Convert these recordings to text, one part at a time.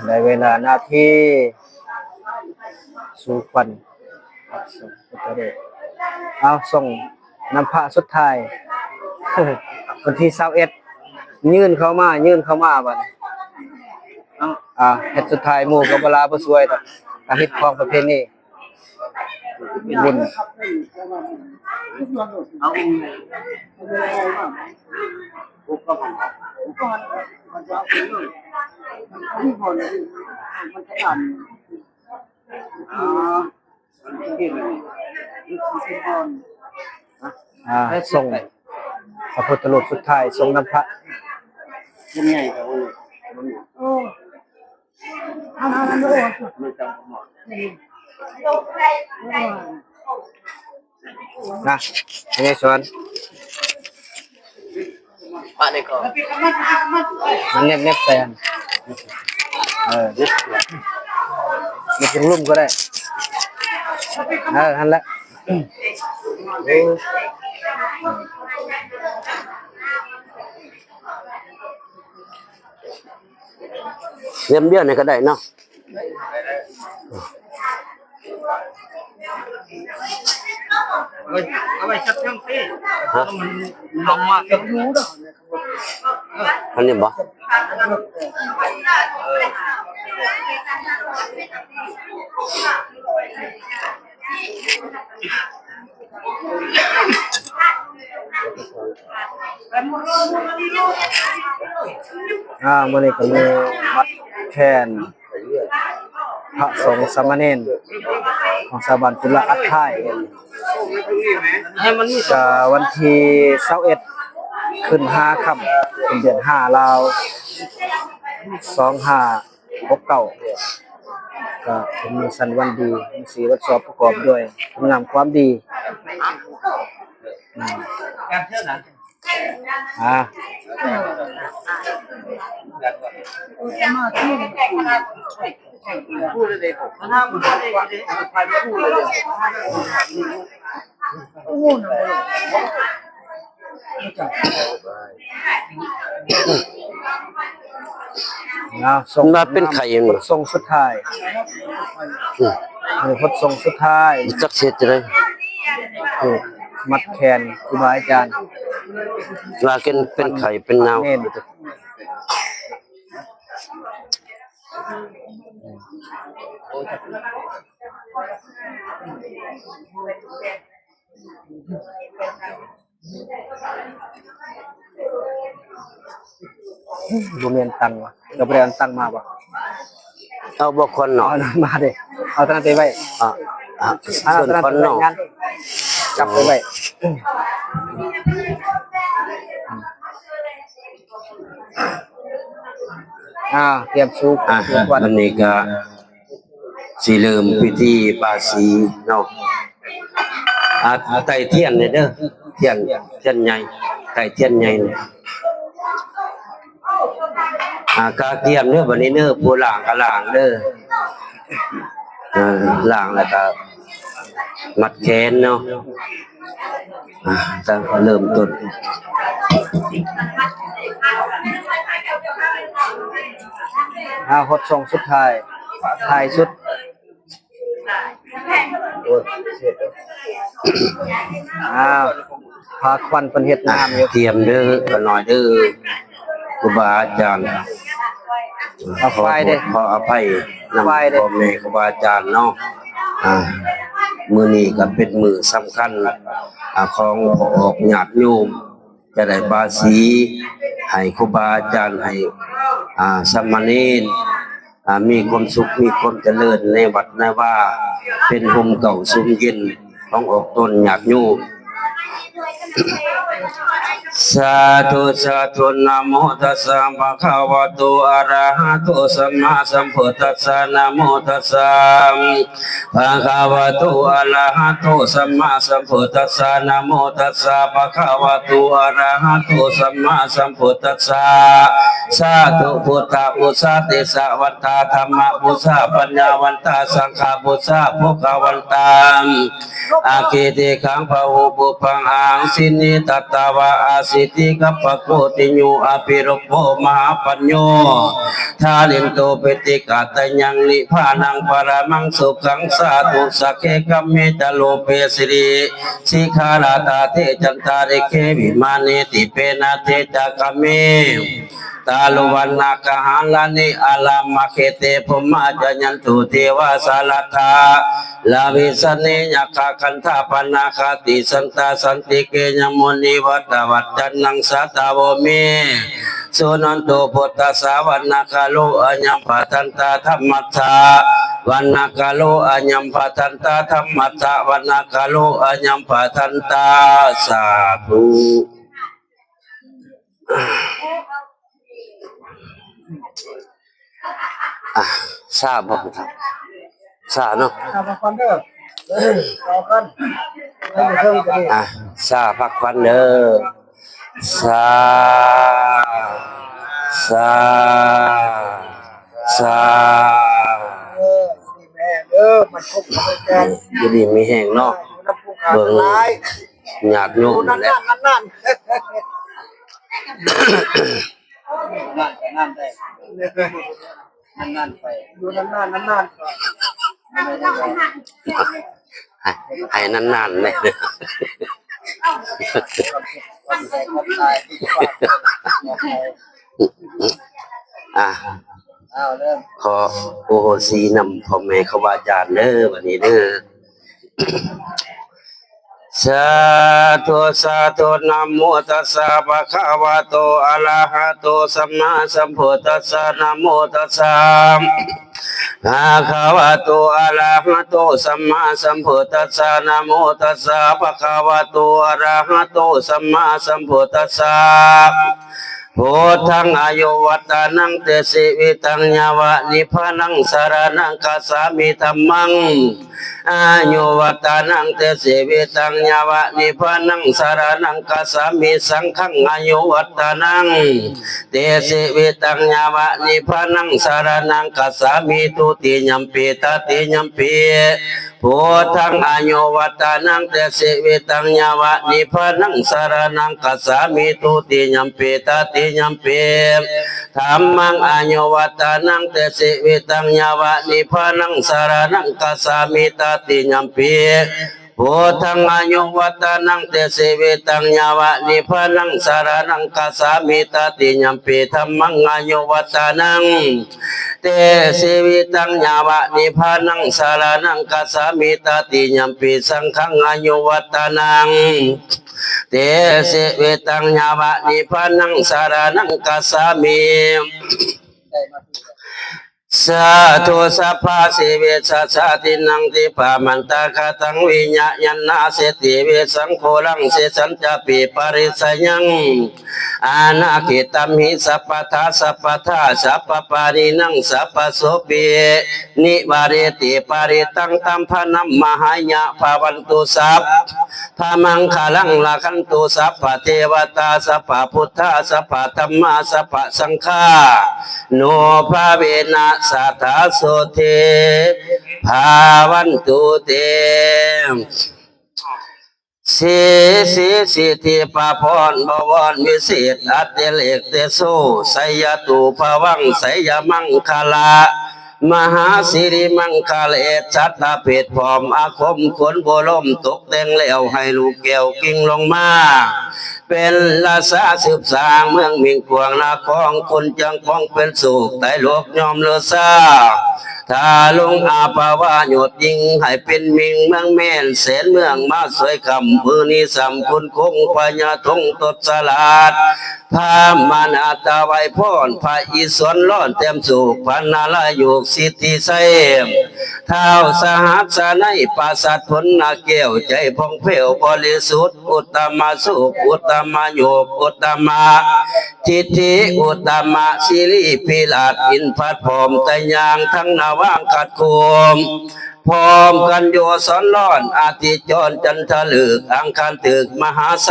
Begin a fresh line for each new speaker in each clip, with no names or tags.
ได้เวลาหน้าที่สู่ขวัญเอาส่งนำพระสุดท้าย วันที่21ยื่นเข้ามาบัดเฮ็ดสุดท้ายหมู่ก็บ่ลาบ่สวยดอกการเฮ็ดของประเพณีบุญเอาส่งพระพุทธรูปสุดท้ายส่งน้ำพระยังไงครับนะยังไงสวนปะเลยก่อนมันเน็บแซนเน็บยังลุ่มก็ได้ทันละ
เยี่ยมเบี้ยนี่ก็ได้เนาะ
เอาไปชัดยังสิมันลงมาเกือบรู้ดอก
อันนี้บ่
มื้อนี้ก็มีวัดแคนพระสงฆ์สามเณรของสถาบันจุฬาอัฏฐายก็วันที่21ขึ้น5ค่ำเป็นเดือน5ลาว2569ก็มีสันวันดีมี4วัดสอบประกอบด้วยคุณงามความดีการเที่ยวนั้นพูดเลยผมถ้าพูดเลยใครพูดเลยโอ้โห
ส่งมาเป็นไข่ยัง
ส่งสุดท้ายพดส่งสุดท้าย
จักเสร็จเลย
มัดแขนครูบาอาจารย์
ลาเป็นไข่เป็นนาว
บ่มีตังค์ว่ะเราบ่ได้ตังค์มาบ่
เอาบ่คนเนาะ
มาเด้เอาตั้งแต่ไว้
ส่วนคนเนาะ
จับไปไว้เตรียมซุป
วันนี้ก็สิเริ่มพิธีบาสีเนาะไต่เทียนเด้อเทียนใหญ่ไต่เทียนใหญ่กาเทียมเด้อบัดนี้เด้อผู้ล้างก็ล้างเด้อล้างแล้วก็มัดแขนเนาะตั้งเริ่มต้น
หดส่งสุดท้ายท้ายสุดพาควันเป็นเฮ็ดน้ำอยู่
เตรียมเด้อก็หน่อยเด้อครูบาอาจารย์
เอาไฟเด้
ขออภัยนำพ่อแม่ครูบาอาจารย์เนาะมื้อนี้ก็เป็นมื้อสำคัญของพ่อออกญาติโยมจะได้บาสีให้ครูบาอาจารย์ให้สามเณรมีความสุขมีความเจริญในวัดในว่าเป็นห่มเก่าซุ้มเย็นของออกตนญาติโยม สาธุสาธุนะโมตัสสะภะคะวะโตอะระหะโตสัมมาสัมพุทธัสสะนะโมตัสสะภะคะวะโตอะระหะโตสัมมาสัมพุทธัสสะนะโมตัสสะภะคะวะโตอะระหะโตสัมมาสัมพุทธัสสะสาธุพุทธะพุทธะเตสะวัตตาธัมมะพุทธะปัญญาวันตาสังฆะพุทธะภุควันตาอาคิติขังภะหุปุพังอังสินิตัตตาวะอาสิติกัปปะโกติโยอภิรุปโภมหาปัญโยทาลินโตเปติกาตยังนิพานังปรมังสุขังสาธุสักเขกัมเมตโลเปสิริสิขาราตาเทจันตาริเควิมานิติเปนะเทจักเมตาลุวันนาคหัลานิอาลามะเขเตภมาจยันตุเทวาสาลทาลาวิสเนยคาคันธาปนาคาติสันตาสันติเกยมุนีวัตวัตจันนังสัตวเมสุนันโตพุทธสาวันนาคาโลอัญญปัทันตาธรรมัสสะวันนาคาโลอัญญปัทันตาธรรมัสสะวันนาคาโลอัญญปัทันตาสาธุทราบบ่ครับทราบเนาะ
พักผ่อนเด้อต่อกันให้เพิ่มกันดิ
ทราบพักวันเด้อทราทราทรา
นี่แม่มันครบกัน
อยู่ดีมีแห้งเนาะ
น้ำผู้ขาดหลาย
ญาติโยม
นั่น
แหละ
นั่นนั่นได้นั่นไปอยู่นั่น
ให้นานๆเลยขอโอโหสีนำพ่อแม่ครูบาอาจารย์เด้อวันนี้เด้อสาธุสาธุนะโมตัสสะภะคะวะโตอะระหะโตสัมมาสัมพุทธัสสะนะโมตัสสะภะคะวะโตอะระหะโตสัมมาสัมพุทธัสสะนะโมตัสสะภะคะวะโตอะระหะโตสัมมาสัมพุทธัสสะพุทธังอายุวัตานังเตสิวิตังญาวะนิพพานังสารนังคัสสามิธัมมังอายุวัตานังเตสิวิตังญาวะนิพพานังสารนังคัสสามิสังฆังอายุวัตานังเตสิวิตังญาวะนิพพานังสารนังคัสสามิทุติยัมปิตติยัมปิพุทธังอายุวัตานังเตสิวิตังญาวะนิพพานังสารนังคัสสามิทุติยัมปิตติยัมปิธัมมังอายุวัตานังเตสิวิตังญาวะนิพพานังสารนังคัสสามิตติยัมปิพุทธังอายุวัตานังเตสิวิตังญาวะนิพพานังสารนังคัสสามิตติยัมปิธัมมังอายุวัตานังเตสิวิตังญาวะนิพพานังสารนังคัสสามิตติยัมปิสังฆังอายุวัตานังเตสิวิตังญาวะนิพพานังสารนังคัสสามิสาธุสัพพะสิเวสัสสะตินังติปามันตาคาตังวิญญาณนาเสติเวสังโฆลังเสสัญจปิปริสยังอานาคิตัมหิสัพพทาสัพพทาสัพพปารินังสัพพโสปินิวาเรติปาริตังตัมพนัมมหายะภาวันตุสัพพะมังคลังละคันตุสัพพเทวตาสัพพพุทธาสัพพธัมมาสัพพสังฆาโนภาเวนะสัทธาโสเทภาวันตุเตสิทธิปะพรบวรวิเศษอัตเตเลกเตโสไสยตุภวังไสยมังคลามหาสิริมังคลเอชัตตาเพศพร้อมอาคมขนโบลมตกแต่งแล้วให้ลูกแก้วกิ่งลงมาเป็นราชาสืบสร้างเมืองมิ่งกวางนาคองคนจังคองเป็นสุขแต่โลกยอมเลือซา ถ้าลงอาภาวาหยดยิงให้เป็นมิงเมืองแม่นแสนเมืองมาสวยคำมือนี้สำคุณคงพญาทงตดสลาดพามานาตาไวพรพระอิศวรร้อนเต็มสุขพันนาลาโยกสิทธิไสเท้าสหัสในปราสาทผลนาเกี่ยวใจพองเพลวบริสุทธิ์อุตตมสุขอุตตมโยกอุตตมจิตติอุตตมสิริพิลาดอินพัดพรมแต่ยางทั้งนาว่างขัดโคมพร้อมกันโยสอนร้อนอาทิจรจันทะลึกอังคารตึกมหาไส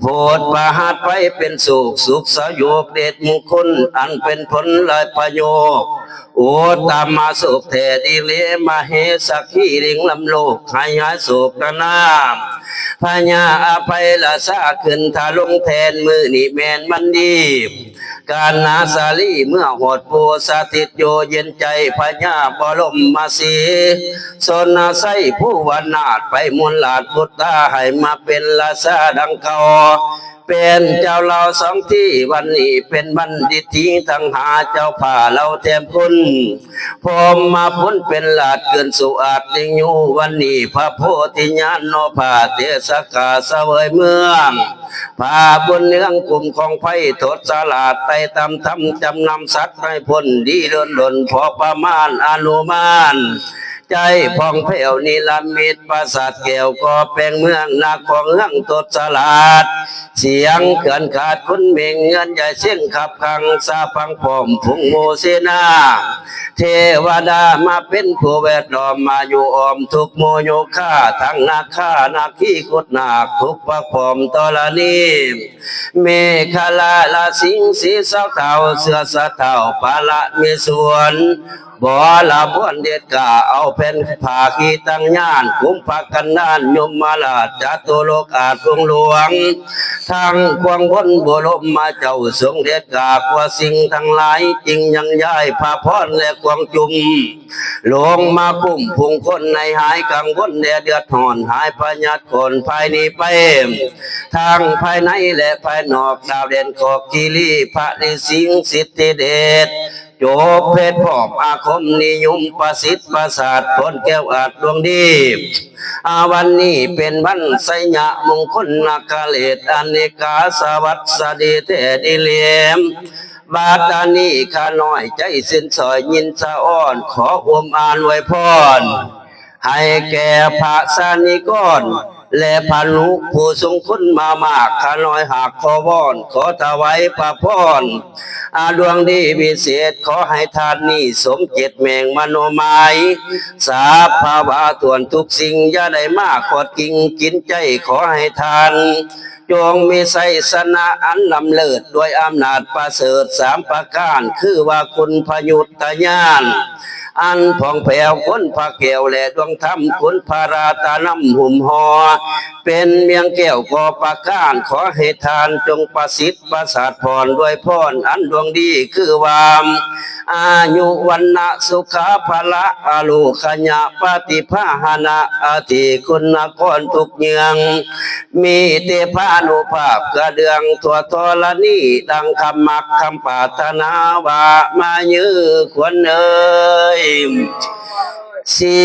โพดประหัตไปเป็นสุขสุขสยบเดชมงคลอันเป็นผลลายประโยชน์โอตามาสุขเทดิเลมาเฮสักขีริงลำโลกให้หายสุขนามพญาอภัยละสาขึ้นทาลงแทนมือนี่แมนมันดีการนาสาลีเมื่อหดปูสถิตโยเย็นใจพญาบรมมาสีสนนาไสผู้วันนาฏไปมวลหลาดพุทธาให้มาเป็นละสาดังเก่าเป็นเจ้าเราสองที่วันนี้เป็นบัณฑิตที่ทั้งหาเจ้าผ่าเราแทมคุณพรมมาพ้นเป็นหลาดเกินสุอาจติยูวันนี้พระโพธิญาณโนภาเทศกาเสวยเมืองพาบนเนื้องกลุ่มของไพ่ทศสลาดไปตำทำจำนำสัตว์ให้พ้นดีเดินดนพอประมาณอนุมานใจพองเพลวนิลมิตรปราสาทแก้วก็แปลงเมืองนาของเรื่องตดสลาดเสียงเกินขาดคุณเมงเงินใหญ่เส้นขับขังซาพังพอมพุงโมเสนาเทวดามาเป็นผู้แวดล้อมมาอยู่ออมทุกโมโยคาทั้งนาคานาคีกุดนาคทุกพระพรมตรณีเมฆลาลาสิงสีเสาเต่าเสือสะเต่าปาละมีส่วนบ่ละบ้วนเด็ดกาเอาเป็นผาขีตั้งย่านคุ้มพักกันนานยมมาลาจตุโลกอาจหลวงทางควงพ้นบุรมมาเจ้าทรงเด็ดกากว่าสิ่งทั้งหลายจริงยังย้ายพาพรและควงจุมลงมาปุ่มพุงคนในหายกังวลแดดเดือดหอนหายพญาตคนภายนี้ไปทางภายในและภายนอกดาวเด่นขอบกิรีพระฤาษีสิทธิเดชโจบเพชรพอบอาคมนิยมประสิทธิ์ประสาทผลแก้วอาจดวงดีวันนี้เป็นวันไสยะมงคลนาคาเลตอเนกาสวัสดีเทดิเลมบาดานี้ข้าน้อยใจสิ้นสอยยินสะอ้อนขออมอ่านไว้พรให้แก่พระสานิกรและพานุผู้ทรงคุณมามากข้าน้อยหากขอวอนขอถวายพระพรดวงดีวิเศษขอให้ทานนี้สมเจตแมงมโนหมายสาภาวะตวนทุกสิ่งอย่าได้มากขอดกิ่งกินใจขอให้ทานจงมีไสสนะอันลำเลิศด้วยอำนาจประเสริฐสามประการคือว่าคุณพยุตญาณอันผ่องแผ้วพ้นพระแก้วและดวงธรรมคุณพาราตานำหุ่มหอเป็นเมียงแก้วก่อประการขอให้ทานจงประสิทธิ์ประสาทพรด้วยพรอันดวงดีคือวามอายุวันนะสุขาภละอโลขญะปฏิภาหนะอาทิคุณกรทุกเยืองมีเตพานุภาพกระเดืองตัวทรณีดังคำมักคำปรารถนาว่ามายื้อควรเอ่ยสี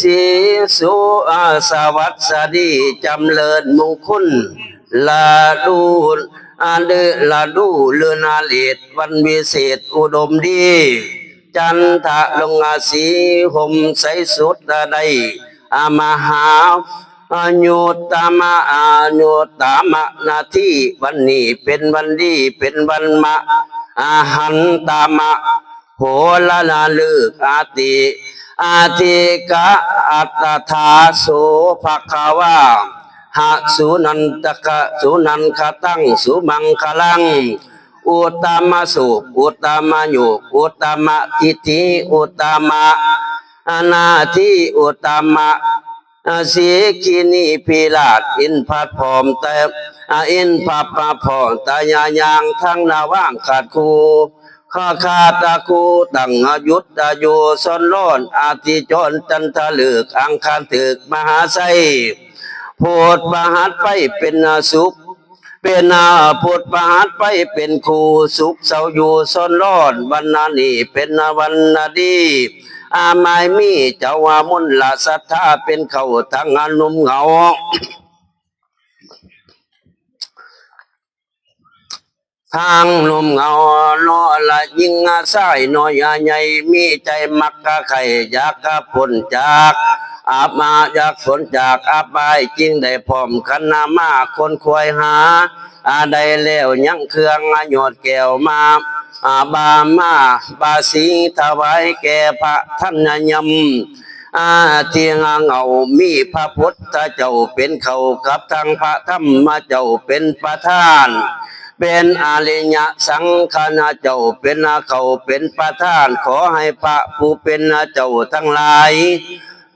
สีสุสวัสดีจำเริญมงคลลาดูลาดูเลือนาเลดวันวิเศษอุดมดีจันทะลงอาศีห่มใสสุดใดมหาอนุตมะอนุตมะนาทีวันนี้เป็นวันดีเป็นวันมะหันตามะโหละนาลึกอาติอาทิกะอัตถาโสภควาหะสุนันตกะสุนันคตังสุมังคลังอุตตมสุอุตตมโยอุตตมทิฏฐิอุตตมอนาทิอุตตมสีกินีพิลาดอินพัดพรมแต่อินพับมาพรตายายางทั้งนาว่างขาดคูข้าคาตะคูตั้งยุตโยสนร้อนอาทิจรจันทะลึกอังคารตึกมหาไสโพดประหัตไปเป็นสุข เป็นพุทธประหัตไปเป็นครูสุขเศร้าอยู่ซ้อนรอดวันนานี้เป็นวันนาดีอาไม้มีเจ้าว่ามุนละศรัทธาเป็นเขาทางงานนุ่มเหงาทางนุ่มเหงาโนละยิ่งอาศัยน้อยใหญ่มีใจมักกะไข่อยากกะพ้นจากอาบมาอยากพ้นจากอาบายจริงได้พร้อมคันนามาคนควยหาได้แล้วยังเครื่องโยดแก้วมาบามาบาสีถวายแก่พระท่านยำเทียงเงามีพระพุทธเจ้าเป็นเขากับทางพระธรรมเจ้าเป็นประธานเป็นอาริยสังฆนาเจ้าเป็นเขาเป็นประธานขอให้พระผู้เป็นเจ้าทั้งหลาย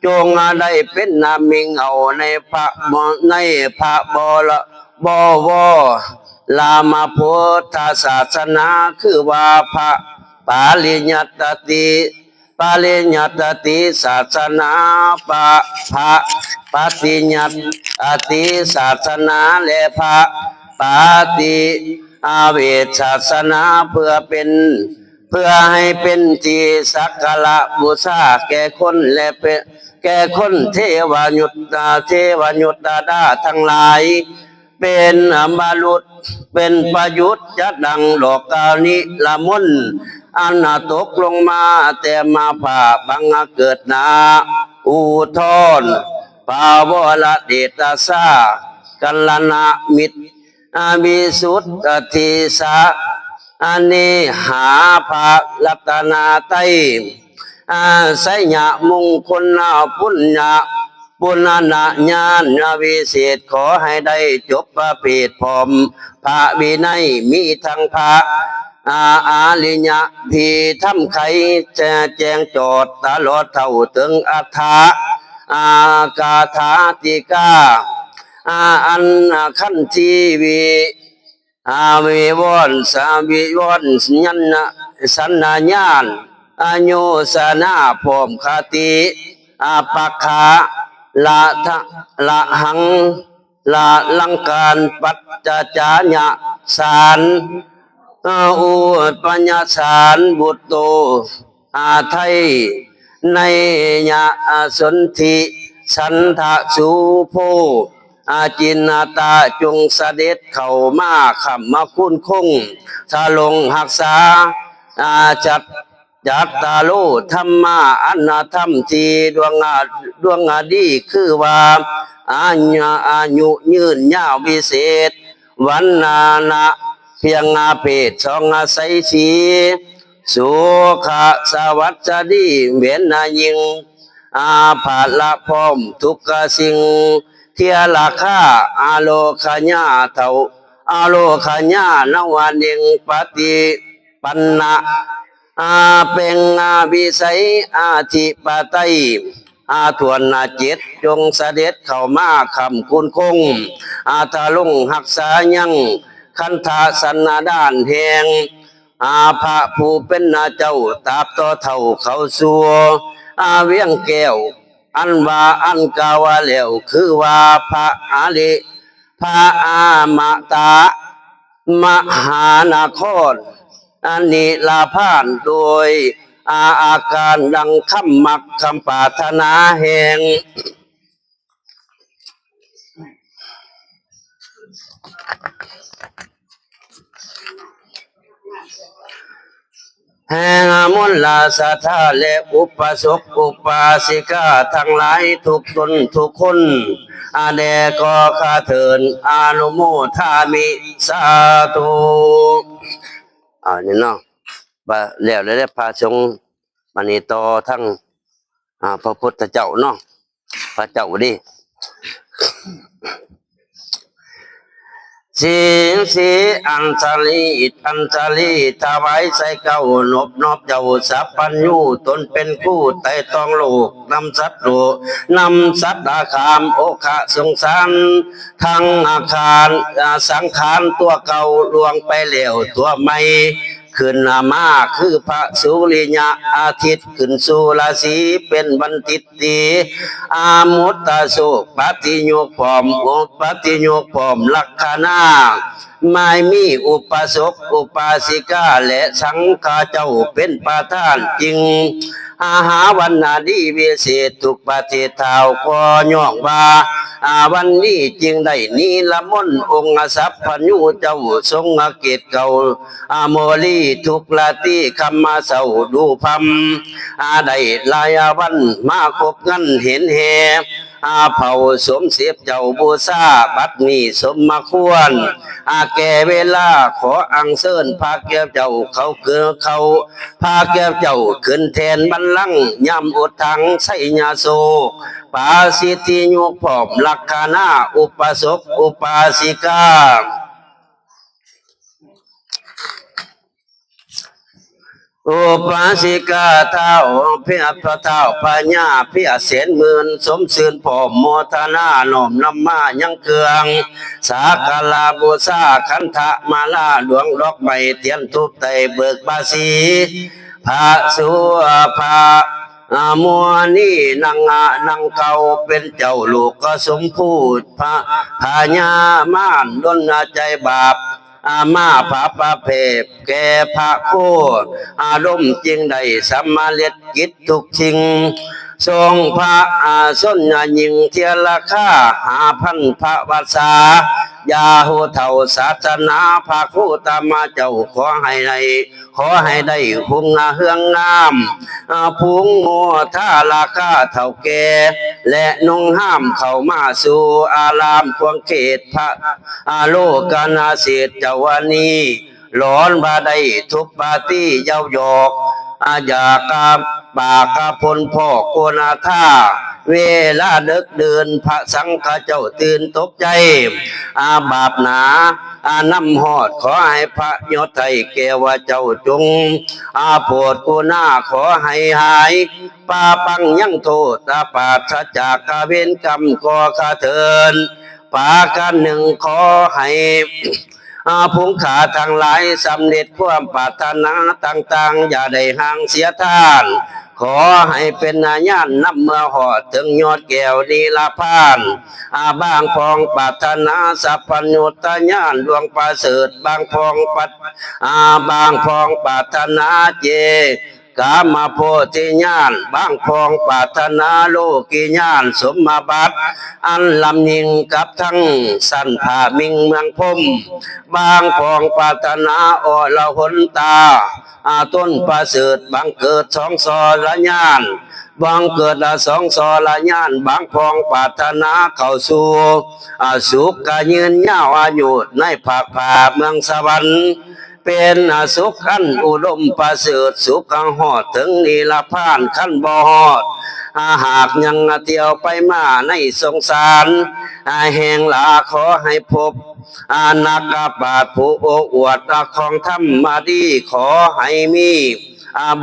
จงได้เป็นนามิงเอาในพระบรบวลามาพุทธศาสนาคือว่าพระปาลิญญตติปาลิญญตติศาสนาพระปฏิญญตติศาสนาและพระปาติเวทศาสนาเพื่อให้เป็นที่สักการะบูชาแก่คนและแก่คนเทวยุตตาดาทั้งหลายเป็นบาลุตเป็นประยุทธ์จะดังดอกกานิละมุนอันตกลงมาแต่มาผ่าบังเกิดนาอุทนภาวละเดตาสากัลนามิตรวิสุทธิสาอันนี้หาภาลัตนาไตไสยะมงคลปุญญาปุณณะญาณวิเศษขอให้ได้จบประเพทพร้อมพระวินัยมีทั้งพระอาลิญะพีทำไขแจงโจทย์ตลอดเท่าถึงอัฏฐกาถาติกาอันขันทีวีวิวรสาวิวรยันสันนาญาณโยสนาพรมคติปักขาละหังละลังการปัจจจาญะสารอุปัญญาสารบุตโตไทยในญาสนธิสันทะสุโพจินตาจงเสด็จเข้ามาขำมาคุ้นคงสาลงหักษาจัตตาโลธรรมะอันธรรมทีดวงดีคือว่าอายุยืนยาววิเศษวันนานะเพียงเพศสองใสสีสุขสวัสดีเวียนนายิงภาละพร้อมทุกสิ่งเทียราคาอาโลคญาเท่าอาโลคญานวันเองปฏิปันนะเป็นวิสัยอาธิปไตยทวนจิตจงเสด็จเข้ามาคำคุณคงทาลุงหักษายังคันธาสันนาด้านแห่งพระผู้เป็นเจ้าตาบต่อเท่าเขาสัวเวียงแก้วอันว่าอันกาวาเหลวคือว่าพระอาลิพระอามาตามหานครอันนี้ลาพานโดยอาการดังคำมักคำปรารถนาแห่งมนลาสัทธาและอุปสกอุปาสิกาทั้งหลายทุกตนทุกคนแด่ก็ข้าเถินอนุโมทามิสาธุนี่เนาะแล้วได้พาชงมานี่ต่อทั้งพระพุทธเจ้าเนาะพระเจ้าดิสีอัญชลีถวายใส่เก้านบเจ้าสัพพัญญูตนเป็นผู้ไต่ตองโลกนำสัตว์อาคามโอคะสงสารทั้งอาคารสังขารตัวเก่าลวงไปแล้วตัวใหม่ขึ้นมาคือพระสุริยะอาทิตย์ขึ้นสู่ราศีเป็นวันทิตตีมุตตะโสปฏิโยคพร้อมลักขณา ไม่มีอุปสกอุปาสิกาและสังฆาเจ้าเป็นประธานจริงอาหาวันนาดีเวเศษทุกปฏิเทาวก็ย่องว่าวันนี้จึงได้นีละมนต์องค์สัพพญูเจ้าทรงเกตเก่าโมลีทุกลาตีคำมาเศร้าดูพัมได้ลายวันมาคบงันเห็นแหเผาสมเสียบเจ้าบูซาบัดนี้สมมาควรแก่เวลาขออังเซินพาแก้วเจ้าเขาเกือเขาพาแก้วเจ้าขึ้นแทนบัลลังก์ย่ำอดทังไสญาโซปาสิทธิยุกผอมลักขานาอุปสกอุปาสิกาอุปาสิกาเท้าเพียพระเท้าปัญญาเพียเสียนหมื่นสมสื่นผอมโมทนาหน่อมนำมายังเกืองสากาลาบูซาคันธะมาลาหลวงดอกใบเทียนทุบไตเบิกบาสีพระสุภามัวนี่นางเก่าเป็นเจ้าลูกก็สมพูดพระพญามานดนใจบาปมาพระประเพบแก่พระโคอารมณ์จริงได้สัมมาเล็ดกิจทุกชิงทรงพระส้นยิงเทียราคา5,000 พระวาษายาโหเท่าศาสนาพระคู่ตามมาเจ้าขอให้ได้หุงเฮืองงามพุงโมท่าราคาเท่าแก่และนงห้ามเข้ามาสู่อารามควงเขตพระโลกนาเศษเจ้าวานีหลอนบาได้ทุบปาตี้เย้าหยอกอยากาปากพลพ่อโกนาธาเวลาเดึกเดินพระสังฆเจ้าตื่นตกใจบาปหนาน้ำหอดขอให้พระยศไทยแก้วเจ้าจงโปรดกุณาขอให้หายปาปังยังโทษปาศจากกเวนกรรมก่อข้าเถินปากันหนึ่งขอให้ผงขาทางหลายสำเร็จความปรารถนาต่างๆอย่าได้ห่างเสียท่านขอให้เป็นญาณนำเมื่อหอดถึงยอดแก้วนีลาพานบางพองปรารถนาสัพพัญญุตญาณดวงประเสริฐบางพองบางพองปรารถนาเจกามาโพธิญาณบางพองปรารถนาโลกิญาณสมมาบัติอันลำยิงกับทั้งสันผามิงเมืองพมบางพองปรารถนาอรหนตาต้นประเสริฐบางเกิด2 สรญาณบางเกิด2 สรญาณบางพองปรารถนาเข้าสู่สุขกยืนยาวอายุในภาคผาเมืองสวรรค์เป็นสุขขั้นอุดมประเสริฐสุขหอดถึงนิลพานขั้นบ่หอดหากยังเที่ยวไปมาในสงสารแห่งลาขอให้พบนักปราชญ์ผู้โอ้อวดของธรรมดีขอให้มี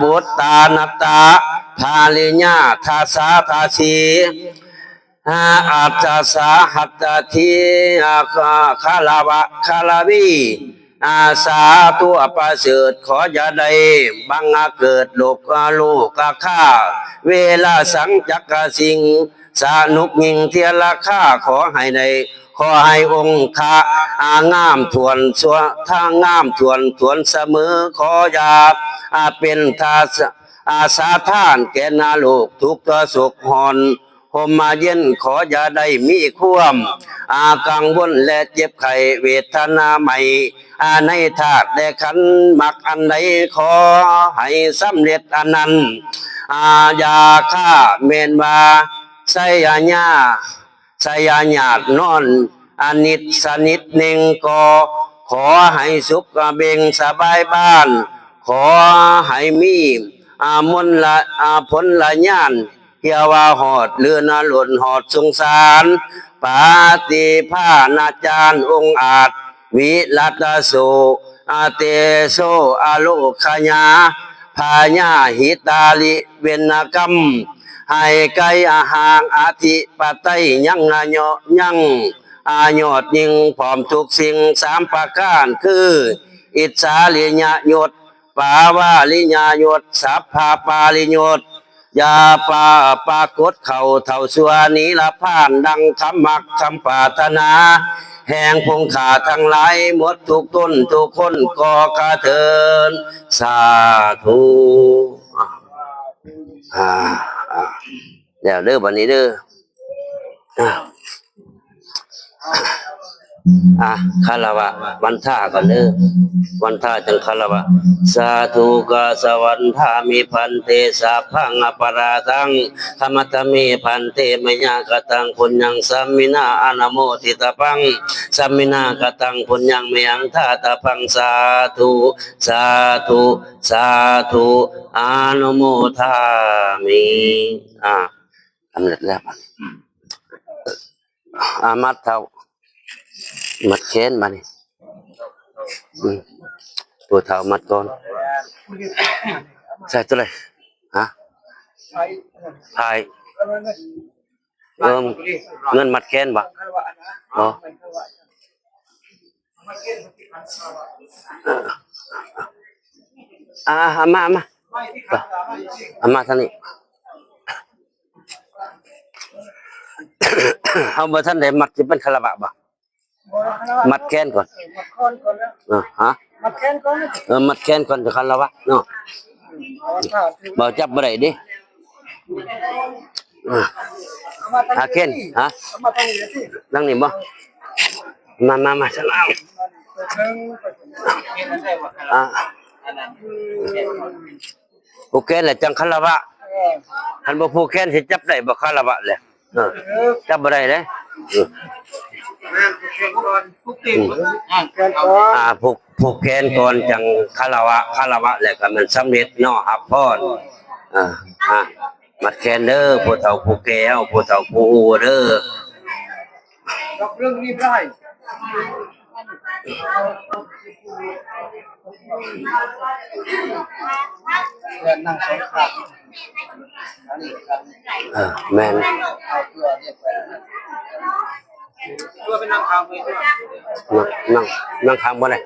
บุตรตานัตตาทาลิญาทาสาทาสีอาจาสาหัตถีคาลาวะคาลาวีสาตัวประเสริฐขออย่าได้บังเกิดลูกข้าเวลาสังจักสิงสนุกยิงเทียราคาขอให้ได้ขอให้องค์ข้างามทวนสัวทางงามทวนเสมอขออย่าเป็นทาสาท่านแก่นาโลกทุกข์สุขหอนผมมาเย็นขออย่าได้มีความกังวลและเจ็บไข้เวทนาใหม่ในธาตุและขันธ์มักอันใดขอให้สำเร็จอันนั้นยาฆ่าเมนวาไสยาญาตินอนอนิจสนิทเน่งก็ขอให้สุขเบ่งสบายบ้านขอให้มีมนละผลละญาณเที่ยวหอดเลือนหล่นหอดสงสารปาติภาณาจารย์องค์อาจวิรัตโสเตโสอโลคญาพาญาหิตาลิเวนกรรมให้ไกลห่างอาทิปไตยยังยังยอดยิงพร้อมทุกสิ่ง3 ประการคืออิจฉาลิญายศปาวาลิญายศสัพพาปาลิยศยาปากฏเข่าเท่าสัวนิลพานดังคำมักคำปรารถนา แห่งพงขาทั้งหลายหมดทุกต้นทุกคนก็กระเทินสาธุอ่าอ่าเดี๋ยวเด้อบัดนี้เด้ออ่าคารวะวันท่าก่อนเด้อวันท่าจังคารวะสาธุกะสวรรธามิพันเตสัพพังอปาราทังธรรมตเมพันเตมยากตังปุญญังสัมมินาอนะโมทิตาปังสัมมินากตังปุญญังเมยังทาตาปังสาธุสาธุสาธุอนุโมทามิสำเร็จแล้วมัดเท่ามัดแขนมานี่ตัวเท้ามัดก่อนใส่ตัวไหนฮะพายเงินมัดแขนบ่อ๋อมาทางนี้เอาบ่ท่านได้มัดสิเป็นคารวะบ่มัดแขนก่อนฮะมัดแขนก่อนมัดแขนก่อนจะคารวะเนาะบ่จับบ่ได้ดิแขนฮะนั่งนี่บ่มาสลามโอเคแหละจังคารวะคันบ่ผูกแขนสิจับได้บ่คารวะแหละจับบ่ได้เด้ผูกแขนก่อนจังคารวะแล้วก็มันสำเร็จเนาะรับพรมัดแขนเด้อผู้เฒ่าผู้แก่เฮาผู้เฒ่าผู้ฮู้เด้อเรื่องนี้ได้นั่งสงครามแม่นตัวเป็นนั่งข้างไปนั่งข้างบ่ได้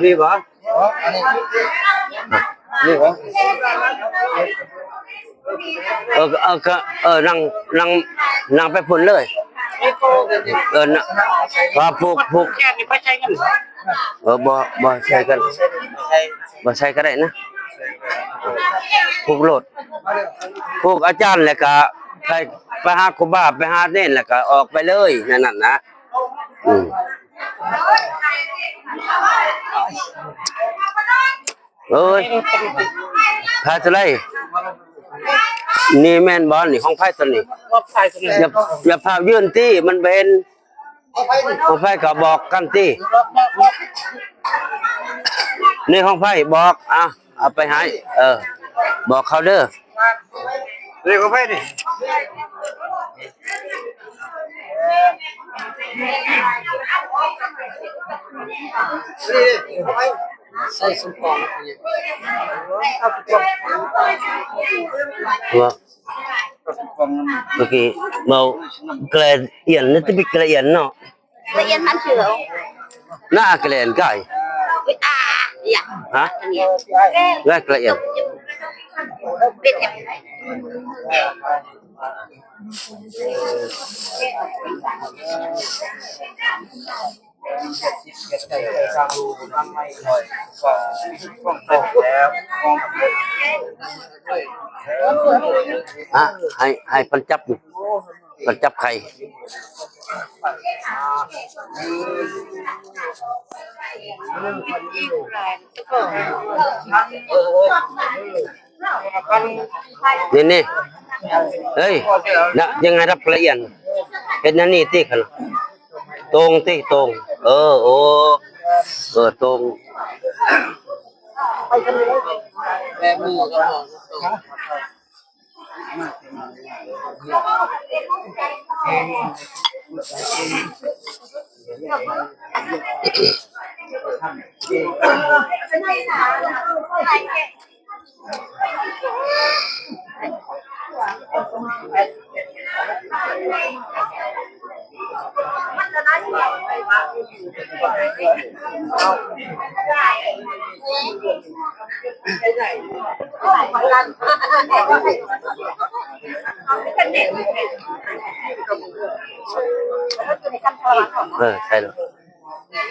นี่บ่อันนี้นี่บ่นั่งไปพุ่นเลยว่าผูกแค่นี้บ่ใช่กันบ่ใช่กันบ่ใช่ก็ได้นะผูกโลดผูกอาจารย์แล้วก็ไปหาครูบาไปหาเน้นแล้วก็ออกไปเลยนั่นนะเอ้ยพาจะไล่นี่แม่นบอลนี่ของไพ่ตัวนี้อย่าพายื่นที่มันเป็นของไพ่ก็บอกกันที่นี่ของไพ่บอกเอาไปให้บอกเขาเด้อเรียกของไพ่ดิใส่สมปองเมื่อกี้เมาเกลียนนี่จะเป็นเกลียนเนาะ
ละเอียดมันเฉื่อย
หน้าเกลียนไก่ฮะหน้าเกลียนให้ปันจับใครนี่เฮ้ยนะยังไงรับละเอียดเป็นนั่นนี่ที่กันตรงที่ตรงโอ้ตรงแม่มือก็ใช่เลย
อย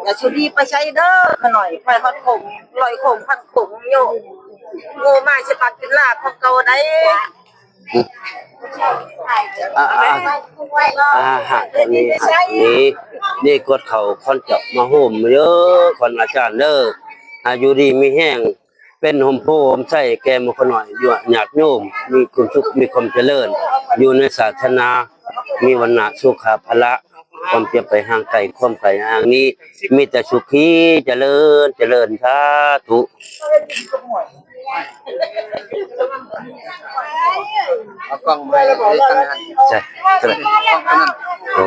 ่าชุดีไปใช้เด้อขหน่อยไปฮอดขมลอยขมพังขมโยโง่มาสิปักกินลาบของเก่าได้
หาตอนนี้นี่กดเขาคอนจับมาโฮมเยอะคนอาจารย์เด้ออายุดีมีแห้งเป็นโฮมโพมใส่แกมาคนหน่อยอยู่ญาติโยมมีความสุขมีความเจริญอยู่ในศาสนามีวรรณะสุขภาละความเพียบไปห่างไกลความไกลห่างนี้มีแต่สุขีเจริญเจริญสาธุ
เอากล้องมาให้ตั้งหัน
ใช่ใช่
กล้องนั้น
โอ้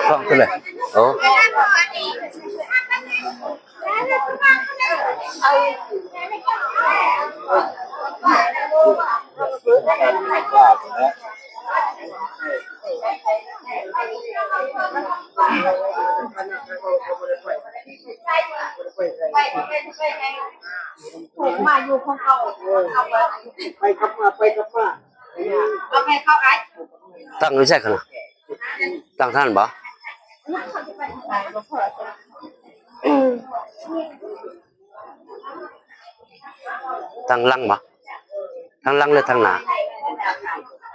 กล้องขึ้นเลยโอ้
มาอยู่ของเขาไปกับมาเอาให้เข้าไอ้
ตั้งไม่ใช่ขนาดตั้งท่านบ่ตั้งลังบ่ตั้งลังเลยตั้งหนา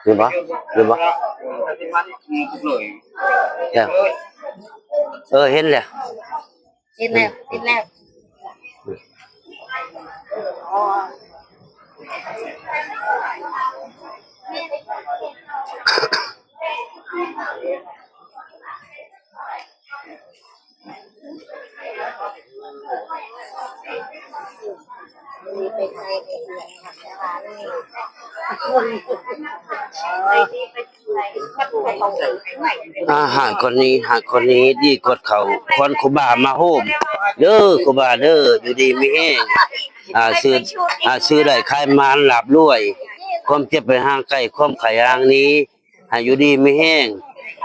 หรือบ่หรือบ่เห็นแล้ว
กินแล้วกินแล้ว
หาคนนี้ดีกดเขาคนคุบามาโฮมเด้อคุบาเด้ออยู่ดีมีแห้งซื้อได้ขายมานหลับรวยความเจ็บไปห่างไกลความขายห่างนี้อยู่ดีมีแห้ง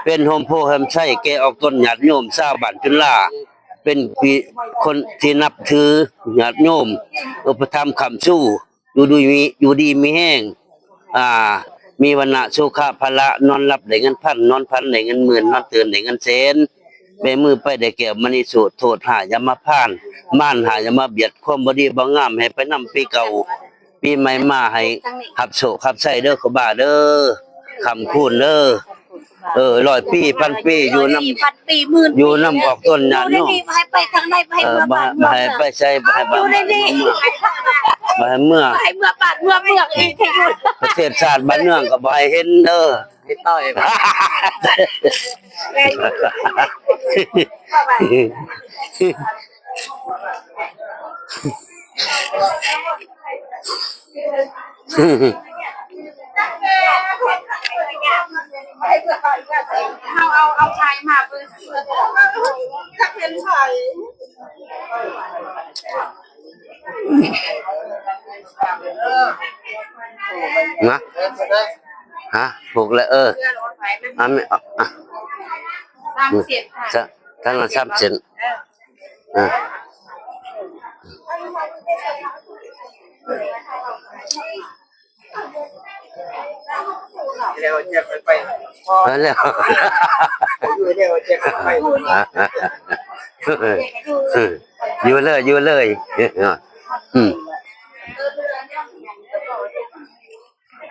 เป็นโฮมโพแฮมไช่แกออกต้นญาติโยมชาวบ้านจุฬาเป็นคนที่นับถือญาติโยมอุปถัมภ์คำสู้อยู่ดีมีแห้งมีวรรณะสุขภาละนอนหลับได้เงินพันนอนพันได้เงินหมื่นนอนตื่นได้เงินแสนแม่มือไปได้แก้วมณีสูตรโทษหาอย่ามาพานม่านหาอย่ามาเบียดความบ่ดีบ่งามให้ไปนำปีเก่าปีใหม่มาให้หับโศกหับใส่เด้อขบาเด้อคำคูณเด้อ100 ปีพันปีอยู่นำ
พันปีหมื่น
อยู่นำออกต้นญาติโยม
ให้ไปทางไหนไปเมื่อบ้าน
ให้ไปใช้ให้บ้านเมื่อ
ให้เมื่อบ้านเมืองอีกให้อยู่
ประเทศชาติบ้านเมืองก็บ่ให้เห็นเด้อให้ต้อย
เอาชายมาเป็นถ้าเป็นชาย
นะผูกแล้วไม่
ตามเสียงค่ะ
ท่านทราบเสียง
เดี๋ยวเจ็บไป
แล้ว
อยู่เดี๋ยวเจ็บไป
อยู่เลย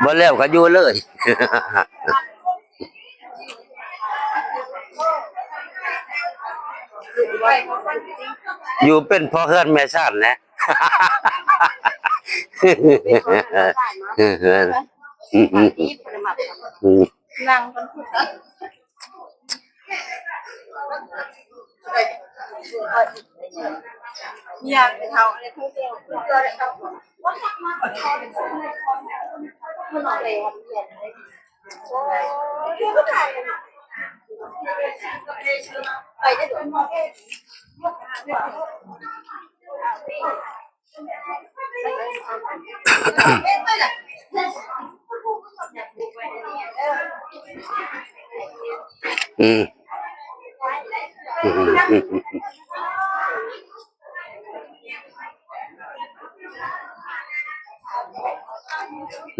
บ่แล้วก็อยู่เลยอยู่เป็นพ่อเฮือนแม่ซ่านนะ
นั่งกันพูดอยากไปเท่าอะไรทั้งเดียวว่าทักมาขอโทษมันอะไรวะเปลี่ยนเลยโอ้ยก็ถ่ายไปได้ด้วยมอง
อืม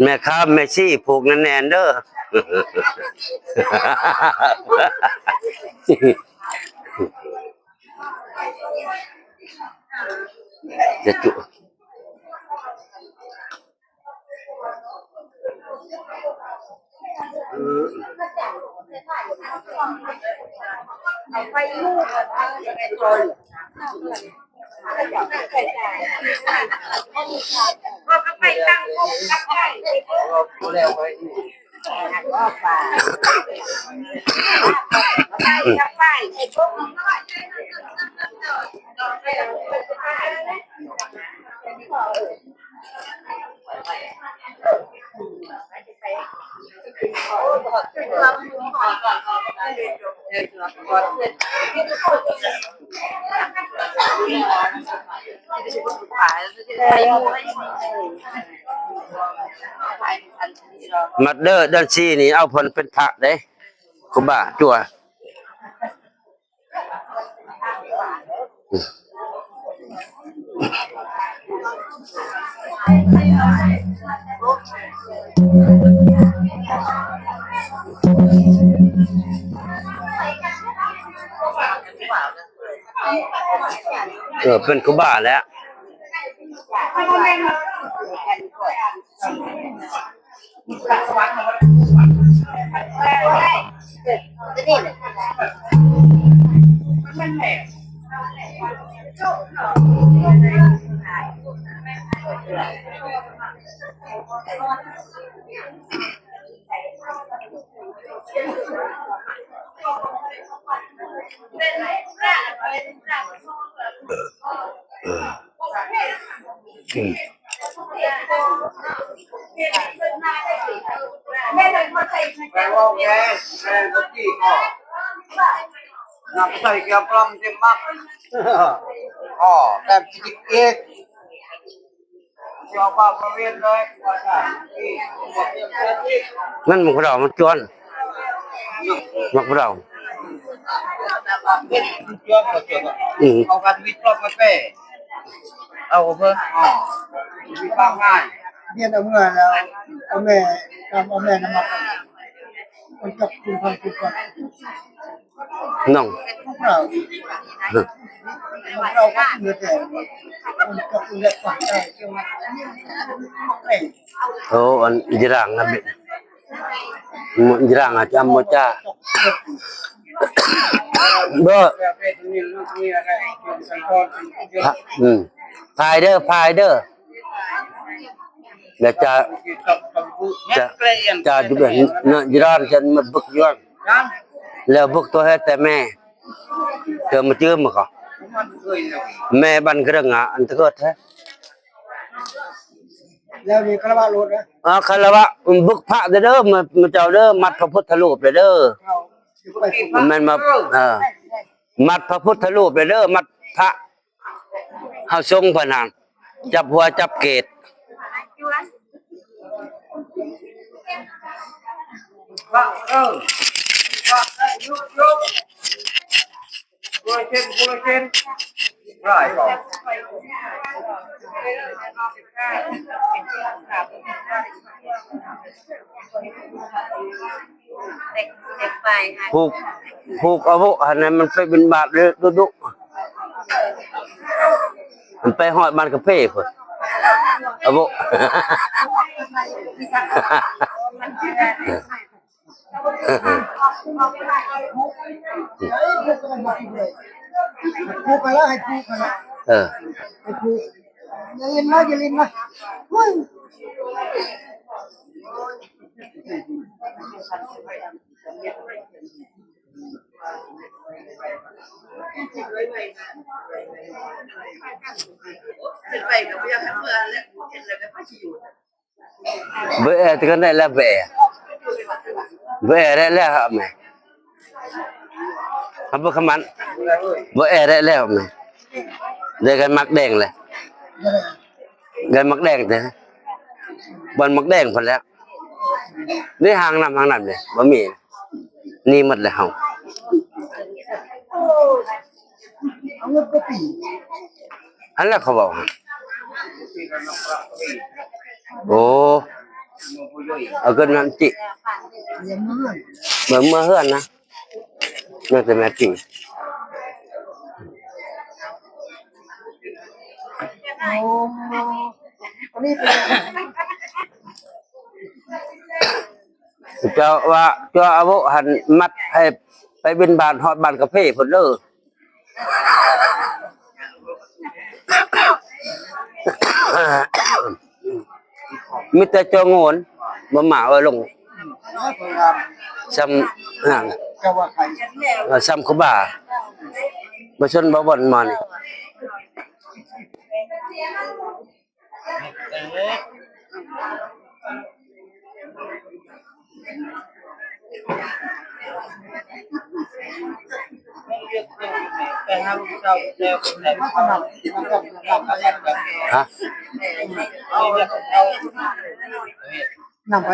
แม่ค้าแม่ชี้ผูกแน่นๆเด้อจะจุ
เอาไปลูกไอ้ตัวก็ไปตั้งกบตั้งไก่แล้วไว้ก็ไปไปไอ้พวกนี้
มัดเด้อดันซีนี่เอาผลเป็นพระเด้คุบ่าจั่วเป็นคุบ่าแล้ว
ใส่เกี๊ยวปลอมเต็มมากอ๋อแต่จิกเอกเจ้าบ้าประเวณเลยว่าใช่ที่
นั่นมันกระดองมันจวนมักกระดอง
เจ้าก็เจ้าเอาการวิทย์ปลอมไปเป้เอาเพิ่มอ๋อวิฟังง่ายเนี่ยเอาเมื่อแล้วเอาแม่เอาแม่น้ำมันมันกับคุณพันคุณพัน
น้อง
เราก็เลือดแต่มันกับเลือดฝังใจเกี่ยวกับ
โอ้อันจิรังนะเบ็ดจิรังอาจารย์โมจ้าเบ้อพายเด้อเดี๋ยวจะดูแบบนั่นจิรังฉันมาบึกย้อนแล้วบึกตัวให้แต่แม่เธอมาเชื่อมาก่อนแม่บันกระงาอันตะเกิดแท้
แล้วมีคารวะรถนะ
คารวะบึกพระเด้อมาเจ้าเด้อมัดพระพุทธรูปเด้อมันมามัดพระพุทธรูปเด้อมัดพระเฮาทรงพนันจับหัวจับเกศ
ว่าว่ายุกกุลเชนไรก่อน
ผูกเอาพวกอันนั้นมันไปเป็นบาทเลยดุมันไปหอดบ้านกาแฟเพิ่นเอาพวก
พูดไปแล้วให้พูดไปแล้วให้พูดอย่าลินนะ
เบะที่กันได้แล้วเบะได้แล้วครับแม่ทำเพื่อขมันเบะได้แล้วแม่ได้กันมักแดงเลย ได้มักแดงแต่บอลมักแดงพอแล้วได้หางน้ำเลยบ่มีนี่หมดแล้ว
เอาเงินก็ปี
อันแล้วเขาบอกโอ้เอาเกินนั้นจิ
เลี้ยงเงิน
เหมือนเมื่อเฮือนนะเมื่อแต่แม่ปี
โอ้อันนี้เป็น
เจ้าว่าเจ้าอาวุหันมัดให้ไปบินบาทฮอดบ้านกาแฟพุ่นเด้อมีแต่เจ้าโงนบ่มาเอาลง
พยายาม
ซ้ำห่าง
จะว่าใคร
ซ้ำเขาบ่าบ่ชนบ่บ่อนมานี่
มาขนาด
ฮะ
นำไป